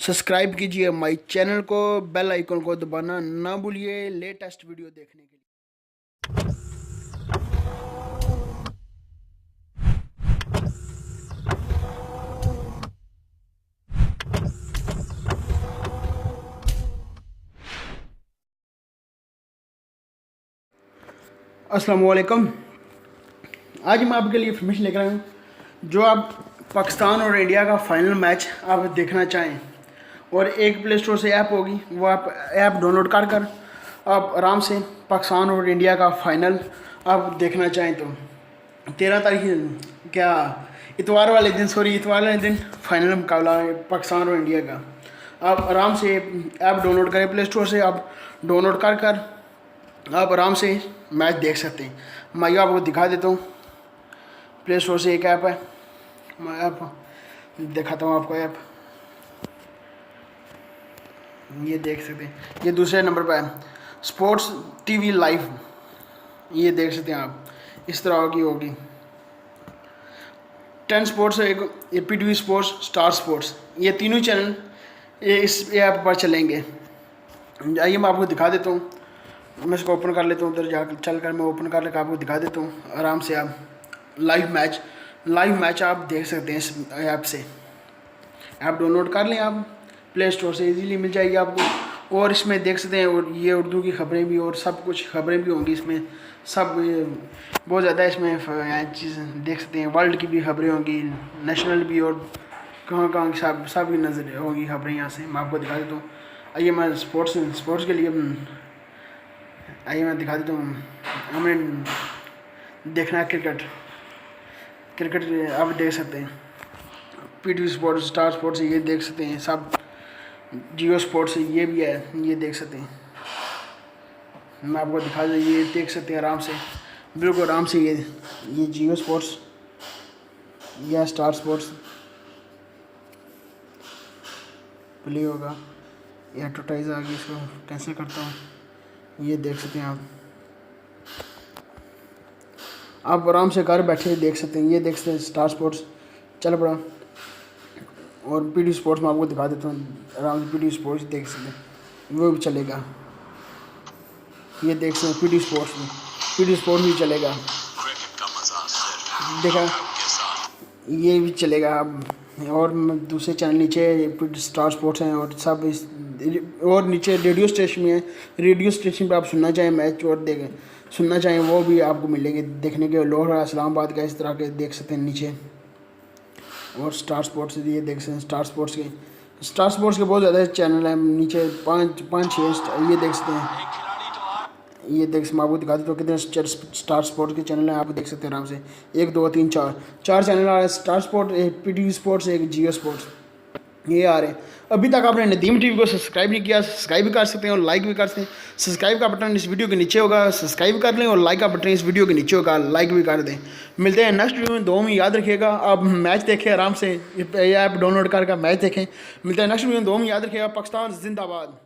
Subscribe कीजिए my channel को, bell icon को दबाना ना भूलिए लेटेस्ट वीडियो देखने के लिए। अस्सलाम वालेकुम। आज मैं आपके लिए इन्फॉर्मेशन लेकर आया हूँ। जो आप पाकिस्तान और इंडिया का फाइनल मैच आप देखना चाहें और एक प्ले स्टोर से ऐप होगी, वो आप ऐप डाउनलोड कर आप आराम से पाकिस्तान और इंडिया का फाइनल आप देखना चाहें तो 13 तारीख क्या इतवार वाले दिन फाइनल मुकाबला है पाकिस्तान और इंडिया का। आप आराम से ऐप डाउनलोड करें, प्ले स्टोर से आप डाउनलोड कर आप आराम से मैच देख सकते हैं। मैं आपको दिखा देता हूँ, प्ले स्टोर से एक ऐप है, मैं ऐप दिखाता हूँ आपको। ऐप ये देख सकते हैं, ये दूसरे नंबर पर है स्पोर्ट्स टीवी लाइव। ये देख सकते हैं आप, इस तरह होगी 10 स्पोर्ट्स, एक APTV स्पोर्ट्स, स्टार स्पोर्ट्स, ये तीनों चैनल ये इस ऐप पर चलेंगे। आइए मैं आपको दिखा देता हूँ, मैं इसको ओपन कर लेता हूँ, उधर जाकर चलकर मैं ओपन कर लेकर आपको दिखा देता हूँ। आराम से आप लाइव मैच आप देख सकते हैं इस ऐप से। ऐप डाउनलोड कर लें आप, प्ले स्टोर से इजीली मिल जाएगी आपको। और इसमें देख सकते हैं, और ये उर्दू की खबरें भी और सब कुछ खबरें भी होंगी इसमें, सब बहुत ज़्यादा इसमें चीज़ देख सकते हैं। वर्ल्ड की भी खबरें होंगी, नेशनल भी, और कहाँ सब की नज़र होंगी खबरें यहाँ से। मैं आपको दिखा देता हूँ। आइए मैं स्पोर्ट्स के लिए आइए मैं दिखा देता हूँ। हमें देखना है क्रिकेट आप देख सकते हैं। PTV स्पोर्ट्स, स्टार स्पोर्ट्स, ये देख सकते हैं सब। जियो स्पोर्ट्स ये भी है, ये देख सकते हैं। मैं आपको दिखा दूँ, ये देख सकते हैं आराम से, बिल्कुल आराम से। ये जियो स्पोर्ट्स या स्टार स्पोर्ट्स प्ले होगा। ये एडवर्टाइज आ गई, इसको कैंसिल करता हूँ। ये देख सकते हैं आप आराम से घर बैठे देख सकते हैं। ये देख सकते हैं स्टार स्पोर्ट्स चल पड़ा, और PTV स्पोर्ट्स में आपको दिखा देता हूँ। आराम से PTV स्पोर्ट्स देख सकते हैं, वो भी चलेगा। ये देख सकते हैं PTV स्पोर्ट्स भी चलेगा, देखा, ये भी चलेगा। अब और दूसरे चैनल नीचे स्टार स्पोर्ट्स हैं और सब और नीचे रेडियो स्टेशन में है। रेडियो स्टेशन पे आप सुनना चाहें मैच और सुनना चाहें वो भी आपको मिलेंगे देखने के। लाहौर, इस्लामाबाद का इस तरह के देख सकते हैं नीचे। और स्टार स्पोर्ट्स ये देख सकते हैं। स्टार स्पोर्ट्स के बहुत ज़्यादा चैनल हैं नीचे, 5-6 ये देख सकते हैं। ये देख मैं आपको दिखा देता हूँ कितने स्टार स्पोर्ट्स के चैनल हैं, आप देख सकते हैं आराम से। 1 2 3 4 चैनल आ रहे हैं। स्टार स्पोर्ट, एक PTV स्पोर्ट्स, एक जियो स्पोर्ट्स, ये आ रहे हैं। अभी तक आपने नदीम TV को सब्सक्राइब नहीं किया, सब्सक्राइब भी कर सकते हैं और लाइक भी कर सकते हैं। सब्सक्राइब का बटन इस वीडियो के नीचे होगा, सब्सक्राइब कर लें, और लाइक का बटन इस वीडियो के नीचे होगा, लाइक भी कर दें। मिलते हैं नेक्स्ट वीडियो में। दो में याद रखिएगा, आप मैच देखें आराम से, ऐप डाउनलोड करके मैच देखें। मिलते हैं नेक्स्ट वीडियो में। दो में याद रखिएगा। पाकिस्तान जिंदाबाद।